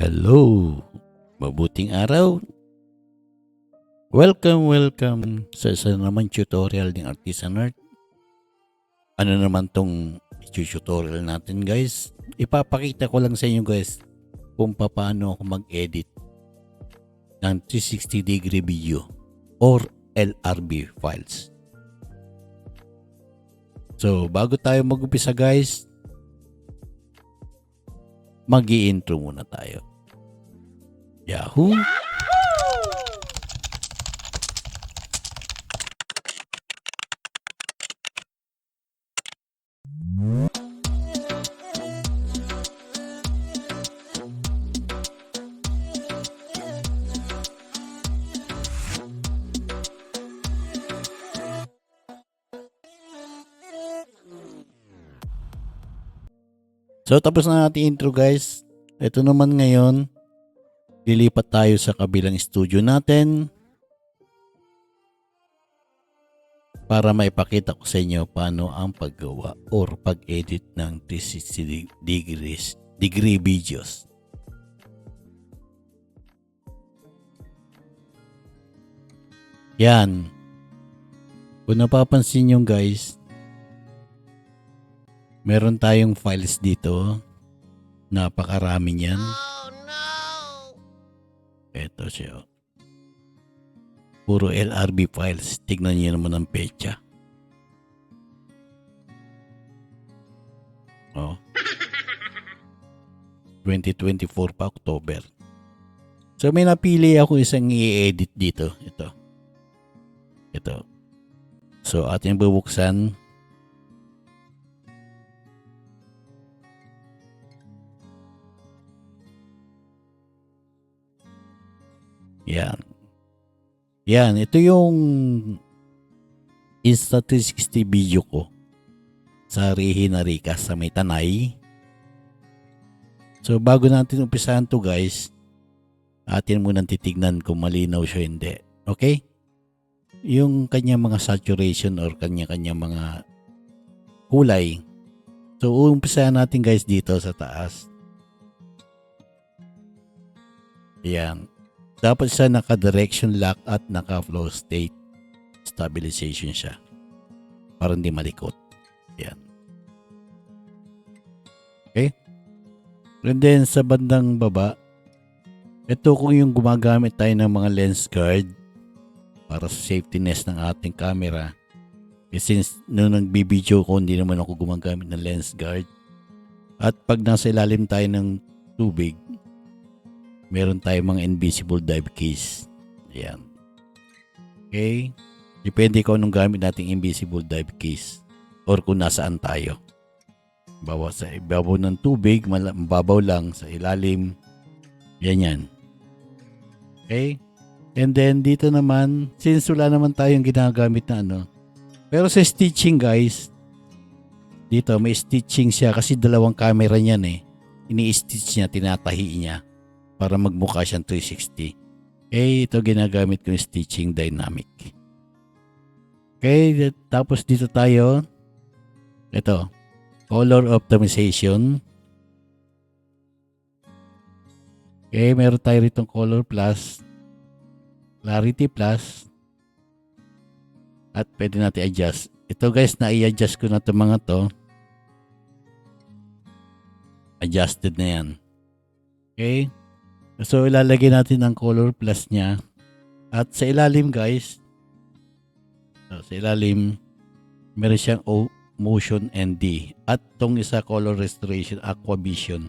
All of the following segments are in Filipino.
Hello! Mabuting araw! Welcome sa isa naman tutorial ng Artisan Art. Ano naman tong tutorial natin guys? Ipapakita ko lang sa inyo guys kung paano ako mag-edit ng 360 degree video or LRB files. So bago tayo mag-upisa guys, mag-i-intro muna tayo. Yahoo! So tapos na natin intro guys. Ito naman ngayon, lilipat tayo sa kabilang studio natin para maipakita ko sa inyo paano ang paggawa or pag-edit ng 360 degree videos. Yan. Kung napapansin nyo guys, meron tayong files dito. Napakarami niyan. Oh no! Ito siya. Puro LRB files. Tignan niyo naman ang petsa. Oh. 2024 pa, October. So may napili ako isang i-edit dito. Ito. So ating bubuksan. Yan, ito yung Insta360 video ko sa Regina Rica sa may Tanay. So bago natin umpisahan to guys, atin munang titignan kung malinaw siya hindi. Okay? Yung kanya mga saturation or kanya-kanya mga kulay. So umpisahan natin guys dito sa taas. Yan. Dapat siya naka-direction lock at naka-flow state stabilization siya para hindi malikot. Yan. Okay? And then sa bandang baba, ito kung yung gumagamit tayo ng mga lens guard para sa safetyness ng ating camera. Since nung nagbibideo ko, hindi naman ako gumagamit ng lens guard. At pag nasa ilalim tayo ng tubig, meron tayong mga invisible dive keys. Ayan. Okay? Depende kung anong gamit nating invisible dive keys or kung nasaan tayo. Bawa sa ibabaw ng tubig, mababaw lang sa ilalim. Yan. Okay? And then dito naman, since wala naman tayong ginagamit na ano. Pero sa stitching guys, dito may stitching siya kasi dalawang camera niyan eh. Ini-stitch niya, tinatahi niya para magmukha siyang 360. Okay, ito ginagamit ko yung stitching dynamic. Okay, tapos dito tayo. Ito, color optimization. Okay, meron tayo ritong color plus, clarity plus, at pwede natin adjust. Ito guys, na-i-adjust ko na itong mga to. Adjusted na yan. Okay. So ilalagay natin ang color plus niya. At sa ilalim guys, sa ilalim meron siyang motion ND. At tong isa color restoration aqua vision.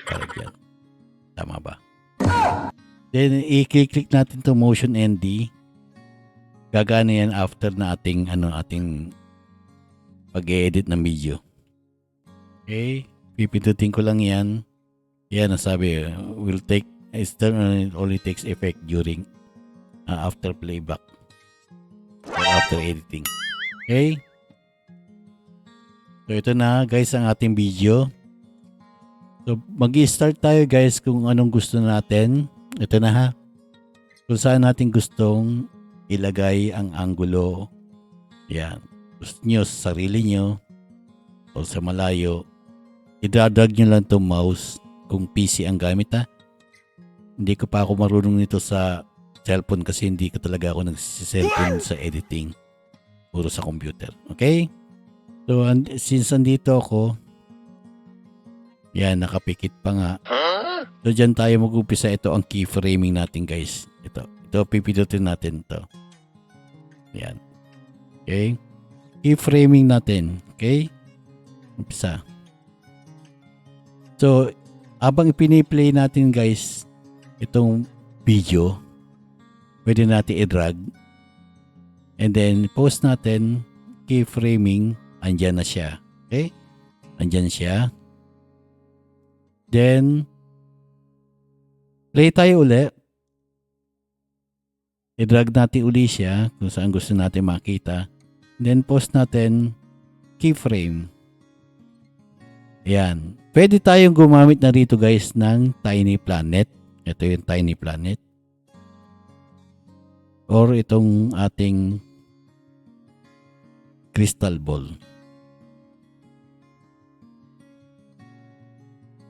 Parang tama ba? Then i-click natin tong motion ND. Gagana yan after na ating pag-edit ng video. Okay, pipindutin ko lang yan. Yan ang sabi, will take, only takes effect during after playback or after editing. Okay? So ito na guys ang ating video. So mag-i-start tayo guys kung anong gusto natin. Ito na ha. Kung saan natin gustong ilagay ang angulo. Yan. Gusto nyo sa sarili nyo o sa malayo. I-drag nyo lang itong mouse kung PC ang gamit ha. Hindi ko pa ako marunong nito sa cellphone kasi hindi ko talaga ako nagsi-cellphone sa editing. Puro sa computer. Okay? So, since andito ako, yan, nakapikit pa nga. So, dyan tayo mag-upisa. Ito ang keyframing natin, guys. Ito, pipidutin natin ito. Yan. Okay? Keyframing natin. Okay? Umpisa. So, habang piniplay natin, guys, itong video, pwede natin i-drag. And then, post natin, keyframing, andyan na siya. Okay? Andyan siya. Then, play tayo uli. I-drag natin uli siya kung saan gusto natin makita. Then, post natin, keyframe. Ayan. Pwede tayong gumamit na rito, guys, ng Tiny Planet. Ito yung Tiny Planet. Or itong ating crystal ball.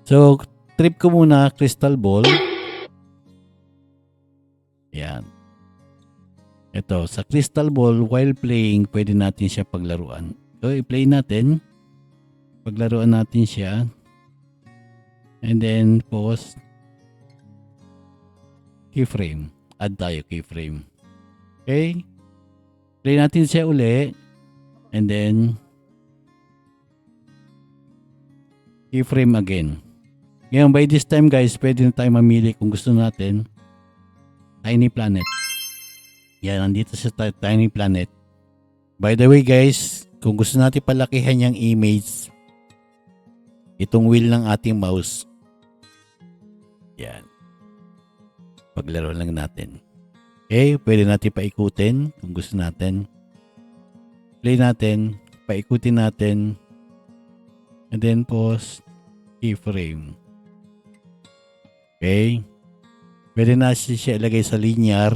So, trip ko muna crystal ball. Yan. Ito, sa crystal ball, while playing, pwede natin siya paglaruan. So, i-play natin. Paglaruan natin siya. And then, pause. Keyframe. Add tayo keyframe. Okay? Play natin siya uli. And then, keyframe again. Ngayon, by this time, guys, pwede na tayo mamili kung gusto natin. Tiny Planet. Yan, nandito sa Tiny Planet. By the way, guys, kung gusto natin palakihan yung image, itong wheel ng ating mouse, yan. Paglaro lang natin. Okay, pwede natin paikutin kung gusto natin. Play natin, paikutin natin, and then pause, keyframe. Okay. Pwede natin siya ilagay sa linear.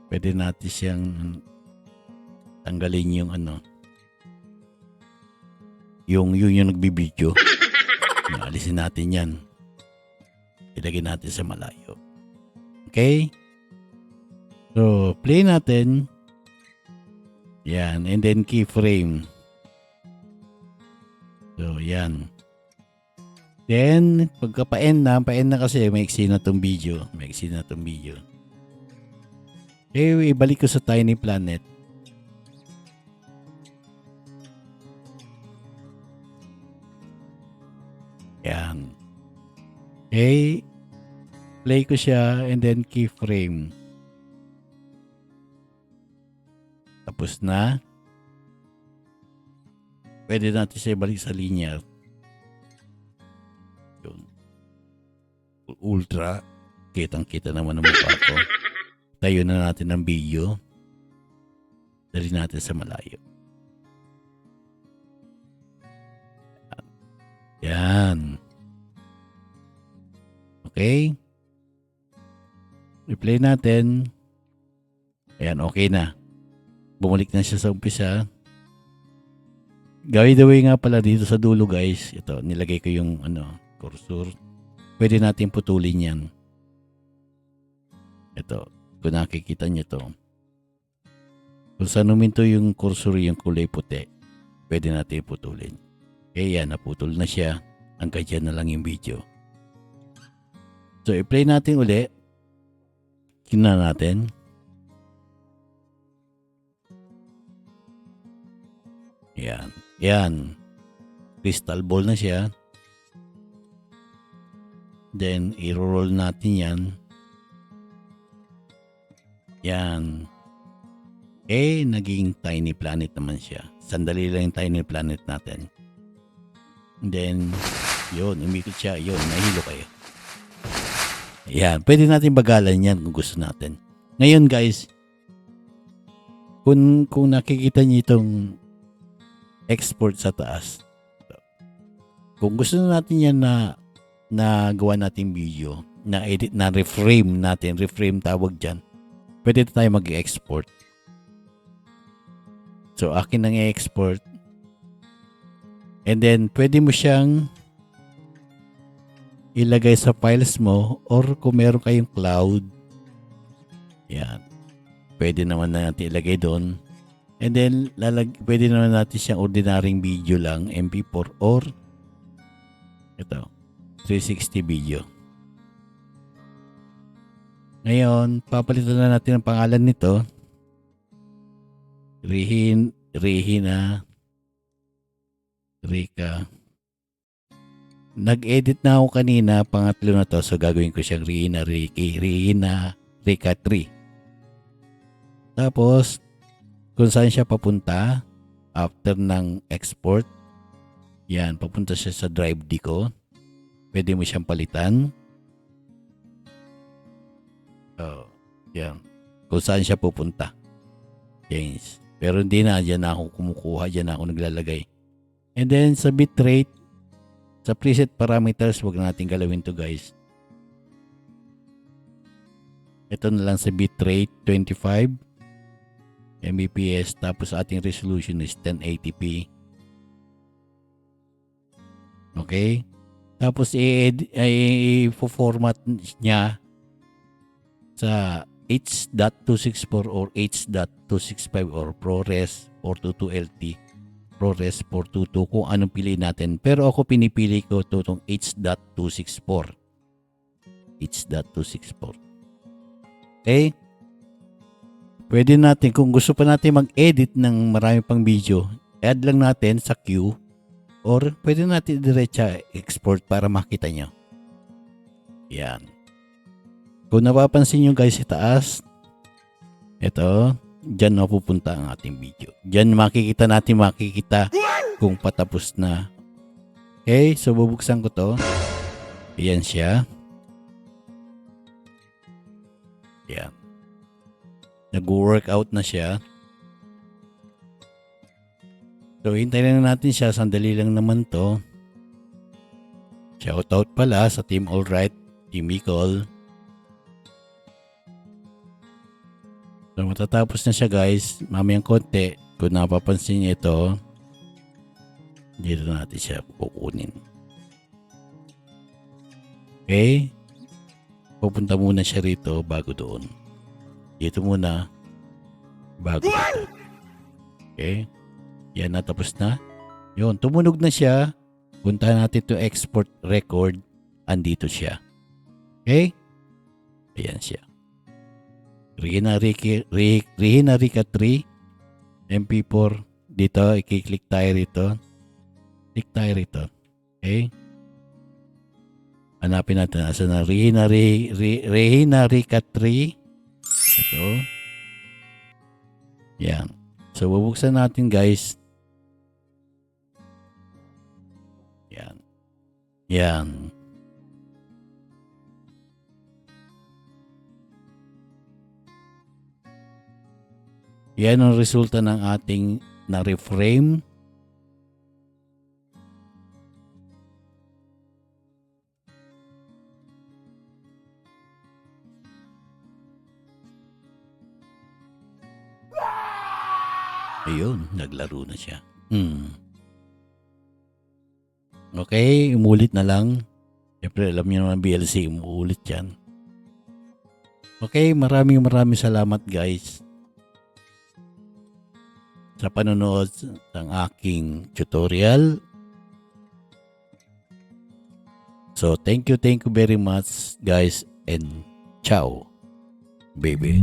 Pwede natin siyang tanggalin yung yung nagbibideo. Alisin natin yan. Ilagay natin sa malayo. Okay? So, play natin. Yan. And then keyframe. So, yan. Then, pagka pa-end na kasi maiksi na itong video. Okay, ibalik ko sa Tiny Planet. Yan. Okay, play ko siya and then keyframe. Tapos na. Pwede natin siya ibalik sa linear. Ultra, kitang-kita naman ang mukha ko. Tayo na natin ang video. Dali natin sa malayo. Yan. Okay. I-play natin. Ayan, okay na. Bumalik na siya sa umpisa. By the way nga pala dito sa dulo, guys. Ito, nilagay ko yung cursor. Pwede natin putulin yan. Ito, kung nakikita nyo to. Kung saan huminto yung cursor, yung kulay puti, pwede natin putulin. Okay, yan, naputol na siya. Hanggang dyan na lang yung video. So, i-play natin uli. Kina natin. Yan. Yan. Crystal ball na siya. Then, i-roll natin yan. Yan. Naging Tiny Planet naman siya. Sandali lang yung Tiny Planet natin. And then, yun, umikot siya. Yun, nahilo kayo. Yan. Pwede natin bagalan yan kung gusto natin. Ngayon, guys, kung nakikita niyo itong export sa taas, kung gusto natin yan na gawa nating video, na edit, na reframe natin, reframe tawag dyan, pwede tayo mag-export. So, akin nang i-export. And then, pwede mo siyang ilagay sa files mo or kung meron kayong cloud, yan, pwede naman na natin ilagay doon. And then, pwede naman natin siyang ordinaryong video lang, MP4 or ito, 360 video. Ngayon, papalitan na natin ang pangalan nito. Rihina, Rika. Nag-edit na ako kanina, pangatlo na to. So, gagawin ko siyang Rihina, Rika 3. Tapos, kung saan siya papunta, after ng export, yan, papunta siya sa drive D ko. Pwede mo siyang palitan. Oh, yan. Kung saan siya pupunta. Change. Pero hindi na, dyan na ako kumukuha, dyan na ako naglalagay. And then, sa bitrate, sa preset parameters, wag natin galawin to guys. Ito na lang sa bitrate 25 Mbps, tapos ating resolution is 1080p. Okay? Tapos i-format niya sa H.264 or H.265 or ProRes 422LT, ProRes 422, kung anong piliin natin. Pero ako pinipili ko itong H.264. H.264. Okay? Pwede natin, kung gusto pa natin mag-edit ng marami pang video, add lang natin sa queue or pwede natin diretsa export para makita nyo. Yan. Kung napapansin nyo guys sa taas, ito, dyan mapupunta ang ating video. Dyan makikita kung patapos na. Okay, so bubuksan ko to. Ayan siya. Yan. Nag-workout na siya. So, hintayin lang natin siya. Sandali lang naman to. Shoutout pala sa Team Alright, Team Ecol. So, matatapos na siya guys. Mamayang konti. Kung napapansin niyo ito, dito natin siya kukunin. Okay? Pupunta muna siya rito bago doon. Dito muna bago dito. Okay? Yan, natapos na. Yun, tumunog na siya. Punta natin to export record. Andito siya. Okay? Ayan siya. Rihina Rika 3 MP4 dito, i-click tayo rito. Click tayo rito. Okay? Hanapin natin asa na Rihina Rika 3. Ito. Yan. So bubuksan natin guys. Yan. Yan. Yan ang resulta ng ating na-reframe. Ayun, naglaro na siya. Okay, umulit na lang. Siyempre, alam niyo naman BLC, umulit yan. Okay, maraming salamat guys sa panonood ng aking tutorial. So, thank you very much guys and ciao, baby.